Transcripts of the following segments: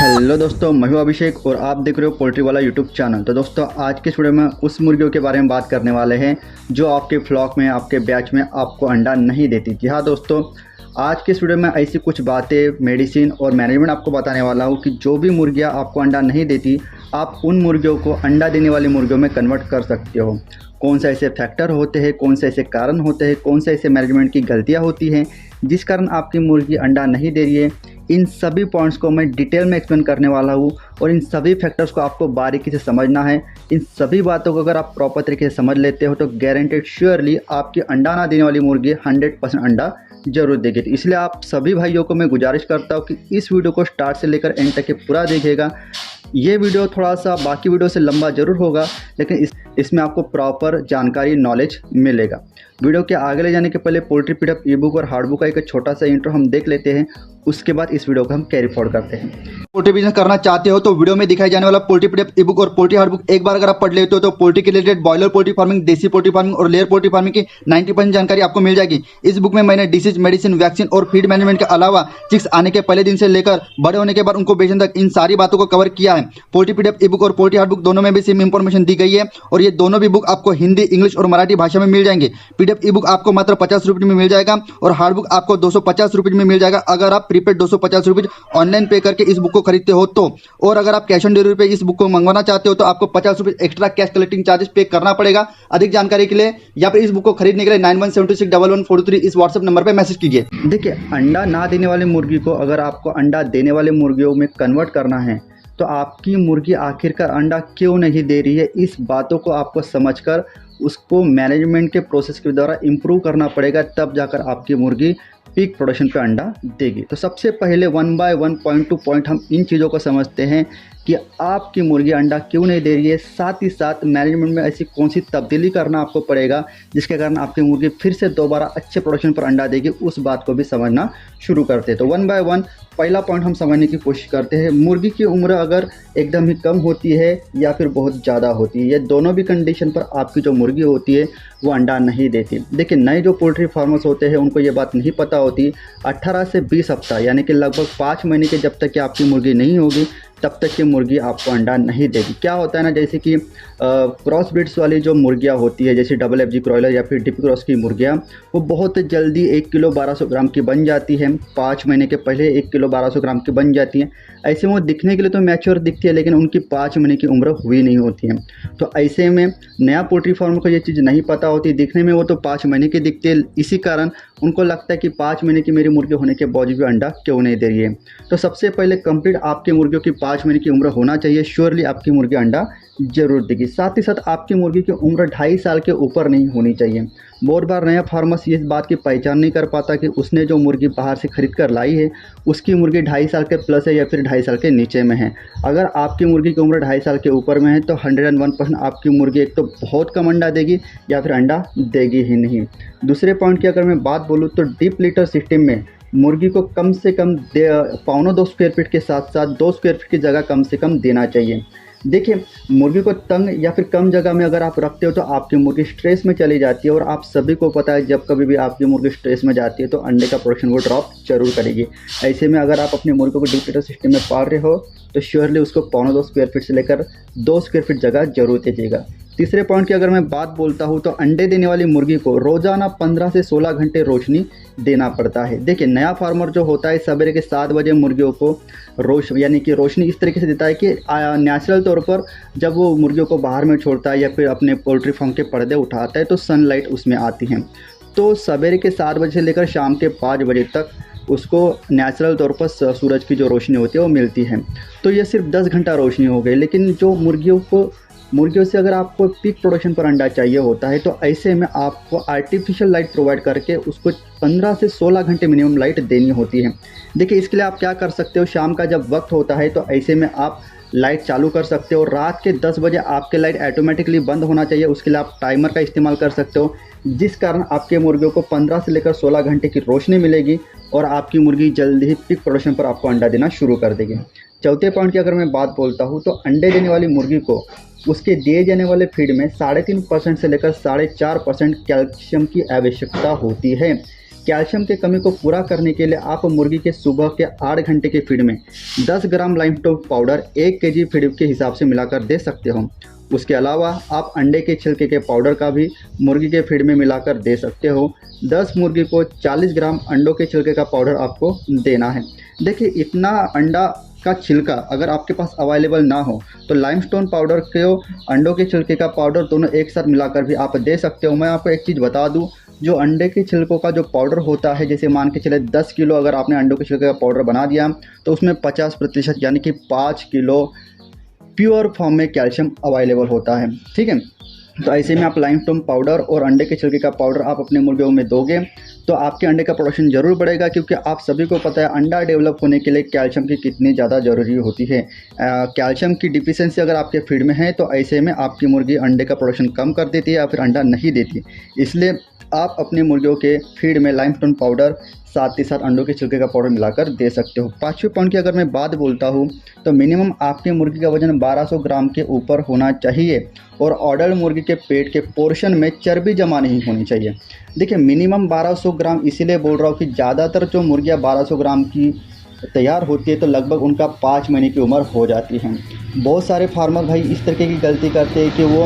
Hello दोस्तों, मैं हूं अभिषेक और आप देख रहे हो पोल्ट्री वाला यूट्यूब चैनल। तो दोस्तों, आज के वीडियो में उस मुर्गियों के बारे में बात करने वाले हैं जो आपके फ्लॉक में, आपके बैच में आपको अंडा नहीं देती। जी हाँ दोस्तों, आज के इस वीडियो में ऐसी कुछ बातें, मेडिसिन और मैनेजमेंट आपको बताने वाला हूँ कि जो भी मुर्गियाँ आपको अंडा नहीं देती, आप उन मुर्गियों को अंडा देने वाली मुर्गियों में कन्वर्ट कर सकते हो। कौन से ऐसे फैक्टर होते हैं, कौन से ऐसे कारण होते हैं, कौन से ऐसे मैनेजमेंट की गलतियाँ होती हैं जिस कारण आपकी मुर्गी अंडा नहीं दे रही है, इन सभी पॉइंट्स को मैं डिटेल में एक्सप्लेन करने वाला हूँ और इन सभी फैक्टर्स को आपको बारीकी से समझना है। इन सभी बातों को अगर आप प्रॉपर तरीके से समझ लेते हो तो गारंटेड श्योरली आपकी अंडा ना देने वाली मुर्गी 100% अंडा जरूर देगी। तो इसलिए आप सभी भाइयों को मैं गुजारिश करता हूँ कि इस वीडियो को स्टार्ट से लेकर एंड तक के पूरा देखिएगा। ये वीडियो थोड़ा सा बाकी वीडियो से लंबा जरूर होगा, लेकिन इसमें आपको प्रॉपर जानकारी, नॉलेज मिलेगा। वीडियो के आगे ले जाने के पहले पोल्ट्री पीडीएफ ई बुक और हार्ड बुक का एक छोटा सा इंट्रो हम देख लेते हैं, उसके बाद इस वीडियो को हम कैरी फॉरवर्ड करते हैं। पोल्ट्री बिजनेस करना चाहते हो तो वीडियो में दिखाई जाने वाला पोल्ट्री पीडीएफ ई बुक और पोल्ट्री हार्ड बुक एक बार अगर आप पढ़ लेते हो तो पोल्ट्री के रिलेटेड बॉयलर पोल्ट्री फार्मिंग, देसी पोल्ट्री फार्मिंग और लेयर पोल्ट्री फार्मिंग की 90% जानकारी आपको मिल जाएगी। इस बुक में मैंने डिसीज, मेडिसिन, वैक्सीन और फीड मैनेजमेंट के अलावा चिक्स आने के पहले दिन से लेकर बड़े होने के बाद उनको बेचने तक इन सारी बातों को कवर किया है। पोल्ट्री पीडीएफ ई बुक और पोल्ट्री हार्ड बुक दोनों में भी सेम इंफॉर्मेशन दी गई है और ये दोनों भी बुक आपको हिंदी, इंग्लिश और मराठी भाषा में मिल जाएंगे। पीडीएफ ई बुक आपको मात्र 50 रुपये में मिल जाएगा और हार्ड बुक आपको 250 रुपये में मिल जाएगा अगर आप प्रीपेड 250 रुपये ऑनलाइन पे करके इस बुक को खरीदते हो तो। और अगर आप कैश ऑन डिलीवरी पे इस बुक को मंगवाना चाहते हो तो आपको 50 रुपये एक्स्ट्रा कैश कलेक्टिंग चार्जेस पे करना पड़ेगा। अधिक जानकारी के लिए या फिर इस बुक को खरीदने के लिए 91761143 इस व्हाट्सएप नंबर पर मैसेज कीजिए। देखिए, अंडा ना देने वाली मुर्गी को अगर आपको अंडा देने वाले मुर्गियों में कन्वर्ट करना है तो आपकी मुर्गी आखिरकार अंडा क्यों नहीं दे रही है, इस बातों को आपको समझकर उसको मैनेजमेंट के प्रोसेस के द्वारा इम्प्रूव करना पड़ेगा, तब जाकर आपकी मुर्गी पीक प्रोडक्शन पे अंडा देगी। तो सबसे पहले 1 बाय 1 पॉइंट टू पॉइंट हम इन चीज़ों को समझते हैं कि आपकी मुर्गी अंडा क्यों नहीं दे रही है, साथ ही साथ मैनेजमेंट में ऐसी कौन सी तब्दीली करना आपको पड़ेगा जिसके कारण आपकी मुर्गी फिर से दोबारा अच्छे प्रोडक्शन पर अंडा देगी, उस बात को भी समझना शुरू करते हैं। तो 1 बाय 1 पहला पॉइंट हम समझने की कोशिश करते हैं। मुर्गी की उम्र अगर एकदम ही कम होती है या फिर बहुत ज़्यादा होती है, ये दोनों भी कंडीशन पर आपकी जो मुर्गी होती है वो अंडा नहीं देती। देखिए, नए जो पोल्ट्री फार्मर्स होते हैं उनको ये बात नहीं पता होती। 18 से 20 हफ्ता यानी कि लगभग 5 महीने के जब तक कि आपकी मुर्गी नहीं होगी तब तक की मुर्गी आपको अंडा नहीं देगी। क्या होता है ना, जैसे कि क्रॉस ब्रीड्स वाली जो मुर्गियाँ होती है, जैसे डबल एफजी क्रॉयलर या फिर डीपी क्रॉस की मुर्गियाँ, वो बहुत जल्दी 1 किलो 1200 ग्राम की बन जाती है। 5 महीने के पहले 1 किलो 1200 ग्राम की बन जाती है। ऐसे में वो दिखने के लिए तो मैच्योर दिखती है, लेकिन उनकी 5 महीने की उम्र हुई नहीं होती है। तो ऐसे में नया पोल्ट्री फार्म को ये चीज़ नहीं पता होती, दिखने में वो तो 5 महीने की दिखती है, इसी कारण उनको लगता है कि 5 महीने की मेरी मुर्गी होने के बावजूद भी अंडा क्यों नहीं दे रही है। तो सबसे पहले कंप्लीट आपकी मुर्गियों की 5 महीने की उम्र होना चाहिए, श्योरली आपकी मुर्गी अंडा जरूर देगी। साथ ही साथ आपकी मुर्गी की उम्र 2.5 साल के ऊपर नहीं होनी चाहिए। बहुत बार नया फार्मर्स इस बात की पहचान नहीं कर पाता कि उसने जो मुर्गी बाहर से खरीद कर लाई है उसकी मुर्गी 2.5 साल के प्लस है या फिर 2.5 साल के नीचे में है। अगर आपकी मुर्गी की उम्र 2.5 साल के ऊपर में है तो 101% आपकी मुर्गी एक तो बहुत कम अंडा देगी या फिर अंडा देगी ही नहीं। दूसरे पॉइंट की अगर मैं बात बोलूँ तो डीप लिटर सिस्टम में मुर्गी को कम से कम 2.25 स्क्वायर फीट के साथ साथ 2 स्क्वायर फीट की जगह कम से कम देना चाहिए। देखिए, मुर्गी को तंग या फिर कम जगह में अगर आप रखते हो तो आपकी मुर्गी स्ट्रेस में चली जाती है और आप सभी को पता है जब कभी भी आपकी मुर्गी स्ट्रेस में जाती है तो अंडे का प्रोडक्शन वो ड्रॉप जरूर करेगी। ऐसे में अगर आप अपनी मुर्गी को डीप लिटर सिस्टम में पाल रहे हो तो श्योरली उसको 2.25 स्क्वायर फीट से लेकर 2 स्क्वायर फीट जगह जरूर दीजिएगा। तीसरे पॉइंट की अगर मैं बात बोलता हूँ तो अंडे देने वाली मुर्गी को रोज़ाना 15 से 16 घंटे रोशनी देना पड़ता है। देखिए, नया फार्मर जो होता है सवेरे के 7 बजे मुर्गियों को यानी कि रोशनी इस तरीके से देता है कि नेचुरल तौर पर जब वो मुर्गियों को बाहर में छोड़ता है या फिर अपने पोल्ट्री फार्म के पर्दे उठाता है तो सनलाइट उसमें आती है। तो सवेरे के 7 बजे से लेकर शाम के 5 बजे तक उसको नेचुरल तौर पर सूरज की जो रोशनी होती है वो मिलती है। तो ये सिर्फ 10 घंटा रोशनी हो गई, लेकिन जो मुर्गियों से अगर आपको पीक प्रोडक्शन पर अंडा चाहिए होता है तो ऐसे में आपको आर्टिफिशियल लाइट प्रोवाइड करके उसको 15 से 16 घंटे मिनिमम लाइट देनी होती है। देखिए, इसके लिए आप क्या कर सकते हो, शाम का जब वक्त होता है तो ऐसे में आप लाइट चालू कर सकते हो। रात के 10 बजे आपके लाइट ऑटोमेटिकली बंद होना चाहिए, उसके लिए आप टाइमर का इस्तेमाल कर सकते हो, जिस कारण आपके मुर्गियों को 15 से लेकर 16 घंटे की रोशनी मिलेगी और आपकी मुर्गी जल्दी ही पीक प्रोडक्शन पर आपको अंडा देना शुरू कर देगी। चौथे पॉइंट की अगर मैं बात बोलता हूँ तो अंडे देने वाली मुर्गी को उसके दिए जाने वाले फीड में 3.5% से लेकर 4.5% कैल्शियम की आवश्यकता होती है। कैल्शियम की कमी को पूरा करने के लिए आप मुर्गी के सुबह के 8 घंटे के फीड में 10 ग्राम लाइमस्टोन पाउडर 1 केजी फीड के हिसाब से मिलाकर दे सकते हो। उसके अलावा आप अंडे के छिलके के पाउडर का भी मुर्गी के फीड में मिलाकर दे सकते हो। 10 मुर्गी को 40 ग्राम अंडों के छिलके का पाउडर आपको देना है। देखिए, इतना अंडा का छिलका अगर आपके पास अवेलेबल ना हो तो लाइमस्टोन पाउडर को अंडों के छिलके का पाउडर दोनों एक साथ मिलाकर भी आप दे सकते हो। मैं आपको एक चीज़ बता दूं, जो अंडे के छिलकों का जो पाउडर होता है, जैसे मान के चले 10 किलो अगर आपने अंडों के छिलके का पाउडर बना दिया तो उसमें 50% यानी कि 5 किलो प्योर फॉर्म में कैल्शियम अवेलेबल होता है। ठीक है, तो ऐसे में आप लाइमस्टोन पाउडर और अंडे के छिलके का पाउडर आप अपने मुर्गियों में दोगे तो आपके अंडे का प्रोडक्शन ज़रूर बढ़ेगा, क्योंकि आप सभी को पता है अंडा डेवलप होने के लिए कैल्शियम की कितनी ज़्यादा ज़रूरी होती है। कैल्शियम की डिफिशिएंसी अगर आपके फीड में है तो ऐसे में आपकी मुर्गी अंडे का प्रोडक्शन कम कर देती है या फिर अंडा नहीं देती। इसलिए आप अपनी मुर्गियों के फीड में लाइमस्टोन पाउडर साथ ही साथ अंडों के छिलके का पाउडर मिलाकर दे सकते हो। 5वें पॉइंट की अगर मैं बात बोलता हूँ तो मिनिमम आपकी मुर्गी का वजन 1200 ग्राम के ऊपर होना चाहिए और ऑर्डर मुर्गी के पेट के पोर्शन में चर्बी जमा नहीं होनी चाहिए। देखिए, मिनिमम 1200 ग्राम इसीलिए बोल रहा हूँ कि ज़्यादातर जो मुर्गियाँ 1200 ग्राम की तैयार होती है तो लगभग उनका 5 महीने की उम्र हो जाती है। बहुत सारे फार्मर भाई इस तरीके की गलती करते हैं कि वो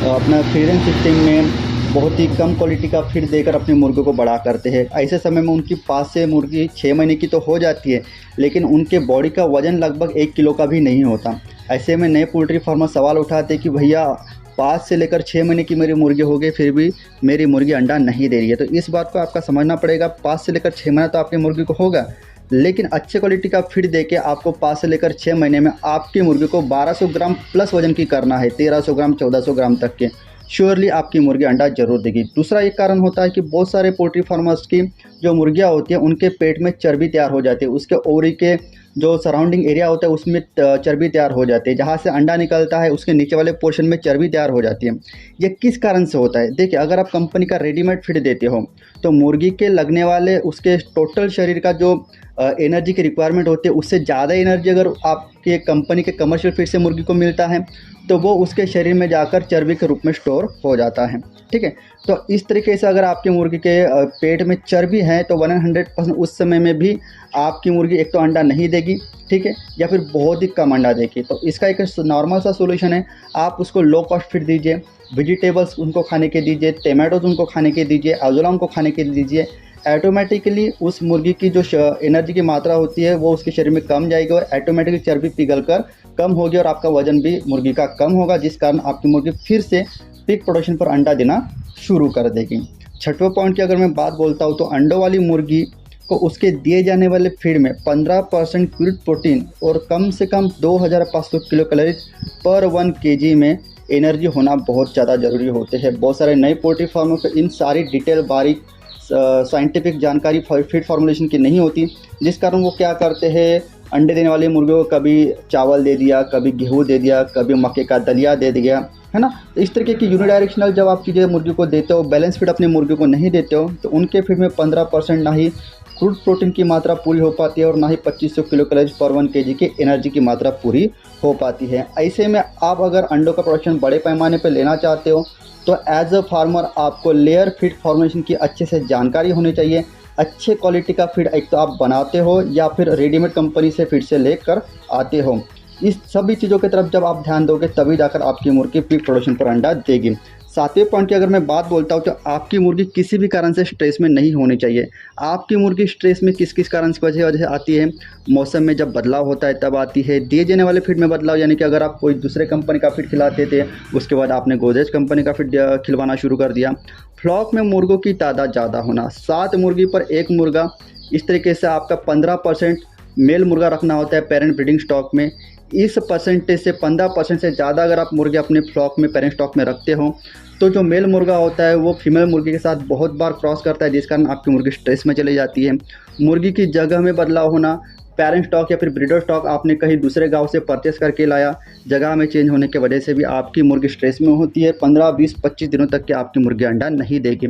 अपना फीडिंग सिस्टम में बहुत ही कम क्वालिटी का फीड देकर अपनी मुर्गियों को बड़ा करते हैं। ऐसे समय में उनकी 5 से मुर्गी 6 महीने की तो हो जाती है, लेकिन उनके बॉडी का वजन लगभग 1 किलो का भी नहीं होता। ऐसे में नए पोल्ट्री फार्मर सवाल उठाते हैं कि भैया 5 से लेकर 6 महीने की मेरी मुर्गी हो गई फिर भी मेरी मुर्गी अंडा नहीं दे रही है। तो इस बात को आपका समझना पड़ेगा। 5 से लेकर 6 महीना तो आपकी मुर्गी को होगा, लेकिन अच्छे क्वालिटी का फीड देके आपको 5 से लेकर 6 महीने में आपकी मुर्गी को 1200 ग्राम प्लस वजन की करना है, 1300 ग्राम 1400 ग्राम तक के। श्योरली आपकी मुर्गी अंडा जरूर देगी। दूसरा एक कारण होता है कि बहुत सारे पोल्ट्री फार्मर्स की जो मुर्गियां होती हैं उनके पेट में चर्बी तैयार हो जाती है, उसके ओवरी के जो सराउंडिंग एरिया होता है उसमें चर्बी तैयार हो जाती है, जहाँ से अंडा निकलता है उसके नीचे वाले पोर्शन में चर्बी तैयार हो जाती है। ये किस कारण से होता है? देखिए, अगर आप कंपनी का रेडीमेड फीड देते हो तो मुर्गी के लगने वाले उसके टोटल शरीर का जो एनर्जी की रिक्वायरमेंट होती है उससे ज़्यादा एनर्जी अगर आपके कंपनी के कमर्शियल फीड से मुर्गी को मिलता है तो वो उसके शरीर में जाकर चर्बी के रूप में स्टोर हो जाता है। ठीक है, तो इस तरीके से अगर आपकी मुर्गी के पेट में चर्बी है तो 100% उस समय में भी आपकी मुर्गी एक तो अंडा नहीं देगी, ठीक है, या फिर बहुत ही कम अंडा देगी। तो इसका एक नॉर्मल सा सोल्यूशन है, आप उसको लो कॉस्ट फीड दीजिए, वेजिटेबल्स उनको खाने के दीजिए, टमाटोज उनको खाने के दीजिए, अजोला उनको खाने के दीजिए। ऑटोमेटिकली उस मुर्गी की जो एनर्जी की मात्रा होती है वो उसके शरीर में कम जाएगी और ऑटोमेटिकली चर्बी पिघलकर कम होगी और आपका वजन भी मुर्गी का कम होगा, जिस कारण आपकी मुर्गी फिर से पीक प्रोडक्शन पर अंडा देना शुरू कर देगी। 6वें पॉइंट की अगर मैं बात बोलता हूँ तो अंडों वाली मुर्गी को उसके दिए जाने वाले फीड में 15% प्यूरिड प्रोटीन और कम से कम 2500 किलो कैलोरीज पर 1 केजी में एनर्जी होना बहुत ज़्यादा ज़रूरी होते हैं। बहुत सारे नए पोल्ट्री फार्मों को इन सारी डिटेल बारीक साइंटिफिक जानकारी फीड फार्मूलेशन की नहीं होती, जिस कारण वो क्या करते हैं, अंडे देने वाली मुर्गियों को कभी चावल दे दिया, कभी गेहूँ दे दिया, कभी मक्के का दलिया दे दिया, है ना। तो इस तरीके की यूनिडायरेक्शनल जब आप चीज़ें मुर्गी को देते हो, बैलेंस फीड अपनी मुर्गी को नहीं देते हो तो उनके फीड में 15% ना ही क्रूड प्रोटीन की मात्रा पूरी हो पाती है और ना ही 2500 किलो कैलोरीज पर 1 केजी की एनर्जी की मात्रा पूरी हो पाती है। ऐसे में आप अगर अंडों का प्रोडक्शन बड़े पैमाने पर लेना चाहते हो तो एज अ फार्मर आपको लेयर फीड फॉर्मेशन की अच्छे से जानकारी होनी चाहिए। अच्छे क्वालिटी का फीड एक तो आप बनाते हो या फिर रेडीमेड कंपनी से फीड से लेकर आते हो। इस सभी चीज़ों की तरफ जब आप ध्यान दोगे तभी जाकर आपकी मुर्गी पीक प्रोडक्शन पर अंडा देगी। 7वें पॉइंट की अगर मैं बात बोलता हूँ तो आपकी मुर्गी किसी भी कारण से स्ट्रेस में नहीं होनी चाहिए। आपकी मुर्गी स्ट्रेस में किस किस कारण की वजह से आती है? मौसम में जब बदलाव होता है तब आती है, दिए जाने वाले फीड में बदलाव, यानी कि अगर आप कोई दूसरे कंपनी का फीड खिलाते थे उसके बाद आपने गोदरेज कंपनी का फीड खिलवाना शुरू कर दिया। फ्लॉक में मुर्गों की तादाद ज़्यादा होना, 7 मुर्गी पर 1 मुर्गा, इस तरीके से आपका 15% मेल मुर्गा रखना होता है पेरेंट ब्रीडिंग स्टॉक में। इस परसेंटेज से 15% से ज़्यादा अगर आप मुर्गे अपने फ्लॉक में पेरेंट स्टॉक में रखते हो तो जो मेल मुर्गा होता है वो फीमेल मुर्गी के साथ बहुत बार क्रॉस करता है, जिस कारण आपकी मुर्गी स्ट्रेस में चली जाती है। मुर्गी की जगह में बदलाव होना, पेरेंट स्टॉक या फिर ब्रीडर स्टॉक आपने कहीं दूसरे गांव से परचेस करके लाया, जगह में चेंज होने की वजह से भी आपकी मुर्गी स्ट्रेस में होती है। 15, 20, 25 दिनों तक के आपकी मुर्गी अंडा नहीं देगी।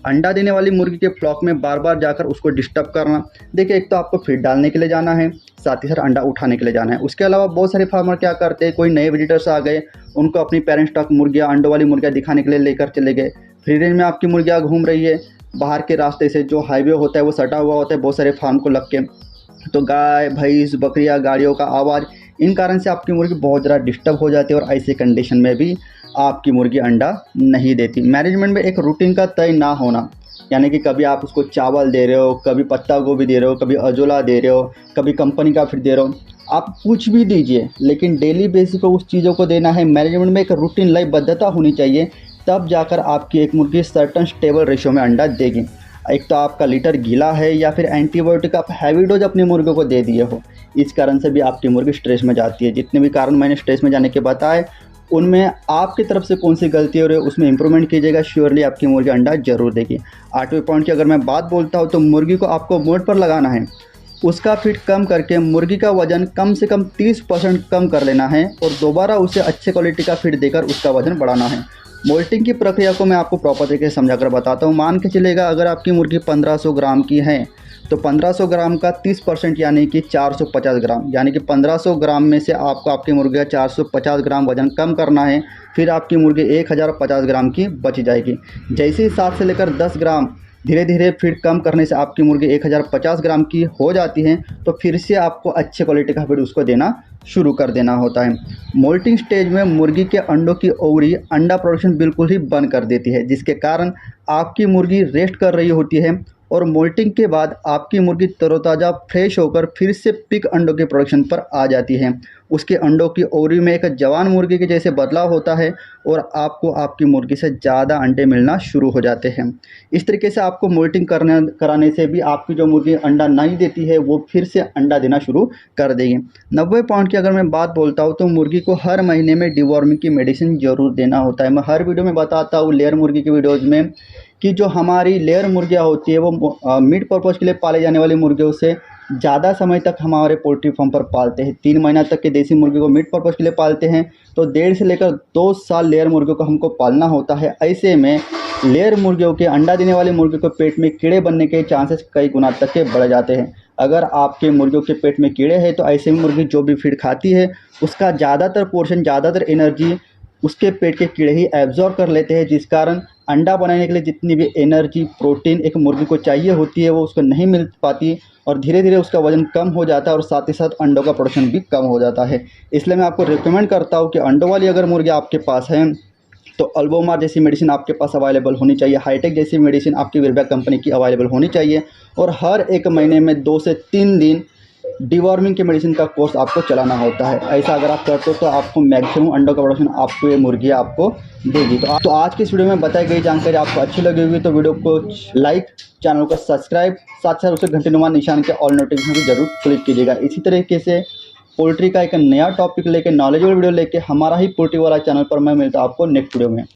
अंडा देने वाली मुर्गी के फ्लॉक में बार बार जाकर उसको डिस्टर्ब करना, देखिए एक तो आपको फीड डालने के लिए जाना है, साथ ही साथ अंडा उठाने के लिए जाना है। उसके अलावा बहुत सारे फार्मर क्या करते हैं, कोई नए विजिटर्स आ गए, उनको अपनी पेरेंट स्टॉक मुर्गियाँ, अंडों वाली मुर्गियाँ दिखाने के लिए लेकर चले गए। फ्री रेंज में आपकी मुर्गियाँ घूम रही है, बाहर के रास्ते से जो हाईवे होता है वो सटा हुआ होता है बहुत सारे फार्म को लग के, तो गाय भैंस बकरियां गाड़ियों का आवाज़, इन कारण से आपकी मुर्गी बहुत ज़्यादा डिस्टर्ब हो जाती है और ऐसे कंडीशन में भी आपकी मुर्गी अंडा नहीं देती। मैनेजमेंट में एक रूटीन का तय ना होना, यानी कि कभी आप उसको चावल दे रहे हो, कभी पत्ता गोभी दे रहे हो, कभी अजोला दे रहे हो, कभी कंपनी का फीड दे रहे हो, आप कुछ भी दीजिए लेकिन डेली बेसिस पर उस चीज़ों को देना है। मैनेजमेंट में एक रूटीन लयबद्धता होनी चाहिए, तब जाकर आपकी एक मुर्गी सर्टन स्टेबल रेशियो में अंडा देगी। एक तो आपका लीटर गीला है या फिर एंटीबायोटिक आप हैवी डोज अपनी मुर्गियों को दे दिए हो, इस कारण से भी आपकी मुर्गी स्ट्रेस में जाती है। जितने भी कारण मैंने स्ट्रेस में जाने के बताए, उनमें आपकी तरफ से कौन सी गलती हो रही है उसमें इंप्रूवमेंट कीजिएगा, श्योरली आपकी मुर्गी अंडा जरूर देगी। 8वें पॉइंट की अगर मैं बात बोलता हूँ तो मुर्गी को आपको मोड पर लगाना है, उसका फीड कम करके मुर्गी का वजन कम से कम 30% कम कर लेना है और दोबारा उसे अच्छे क्वालिटी का फीड देकर उसका वजन बढ़ाना है। मोल्टिंग की प्रक्रिया को मैं आपको प्रॉपर तरीके से समझाकर बताता हूँ। मान के चलेगा अगर आपकी मुर्गी 1500 ग्राम की है तो 1500 ग्राम का 30% यानी कि 450 ग्राम, यानी कि 1500 ग्राम में से आपको आपकी मुर्गी का 450 ग्राम वजन कम करना है, फिर आपकी मुर्गी 1050 ग्राम की बच जाएगी। जैसे ही 7 से लेकर 10 ग्राम धीरे धीरे फीड कम करने से आपकी मुर्गी 1050 ग्राम की हो जाती है, तो फिर से आपको अच्छे क्वालिटी का फीड उसको देना शुरू कर देना होता है। मोल्टिंग स्टेज में मुर्गी के अंडों की ओवरी अंडा प्रोडक्शन बिल्कुल ही बंद कर देती है, जिसके कारण आपकी मुर्गी रेस्ट कर रही होती है और मोल्टिंग के बाद आपकी मुर्गी तरोताज़ा फ्रेश होकर फिर से पिक अंडों के प्रोडक्शन पर आ जाती है। उसके अंडों की ओवरी में एक जवान मुर्गी के जैसे बदलाव होता है और आपको आपकी मुर्गी से ज़्यादा अंडे मिलना शुरू हो जाते हैं। इस तरीके से आपको मोल्टिंग कराने से भी आपकी जो मुर्गी अंडा नहीं देती है वो फिर से अंडा देना शुरू कर देगी। 90 पॉइंट की अगर मैं बात बोलता हूँ तो मुर्गी को हर महीने में डिवॉर्मिंग की मेडिसिन ज़रूर देना होता है। मैं हर वीडियो में बताता हूँ लेयर मुर्गी की वीडियोज़ में कि जो हमारी लेयर मुर्गियाँ होती है वो मीट पर्पज़ के लिए पाले जाने वाली मुर्गियों से ज़्यादा समय तक हमारे पोल्ट्री फार्म पर पालते हैं। 3 महीना तक के देसी मुर्गी को मीट पर्पज़ के लिए पालते हैं, तो 1.5 से लेकर 2 साल लेयर मुर्गियों को हमको पालना होता है। ऐसे में लेयर मुर्गियों के अंडा देने वाली मुर्गी को पेट में कीड़े बनने के चांसेस कई गुना तक के बढ़ जाते हैं। अगर आपके मुर्गियों के पेट में कीड़े हैं तो ऐसे में मुर्गी जो भी फीड खाती है उसका ज़्यादातर पोर्शन, ज़्यादातर एनर्जी उसके पेट के कीड़े ही एब्जॉर्ब कर लेते हैं, जिस कारण अंडा बनाने के लिए जितनी भी एनर्जी प्रोटीन एक मुर्गी को चाहिए होती है वो उसको नहीं मिल पाती और धीरे धीरे उसका वजन कम हो जाता है और साथ ही साथ अंडों का प्रोडक्शन भी कम हो जाता है। इसलिए मैं आपको रिकमेंड करता हूँ कि अंडों वाली अगर मुर्गी आपके पास है तो अल्बोमार जैसी मेडिसिन आपके पास अवेलेबल होनी चाहिए, हाईटेक जैसी मेडिसिन आपकी वीरबैक कंपनी की अवेलेबल होनी चाहिए और हर एक महीने में 2 से 3 दिन डिवॉर्मिंग के मेडिसिन का कोर्स आपको चलाना होता है। ऐसा अगर आप करते हो तो आपको मैक्सिमम अंडों का प्रोडक्शन आपको ये मुर्गियाँ आपको देगी। तो आज की इस वीडियो में बताई गई जानकारी आपको अच्छी लगी हुई तो वीडियो को लाइक, चैनल को सब्सक्राइब, साथ साथ उसे घंटीनुमा निशान के ऑल नोटिफिकेशन को जरूर क्लिक कीजिएगा। इसी तरीके से पोल्ट्री का एक नया टॉपिक लेके, नॉलेजेबल वीडियो लेके हमारा ही पोल्ट्री वाला चैनल पर मैं मिलता हूँ आपको नेक्स्ट वीडियो में।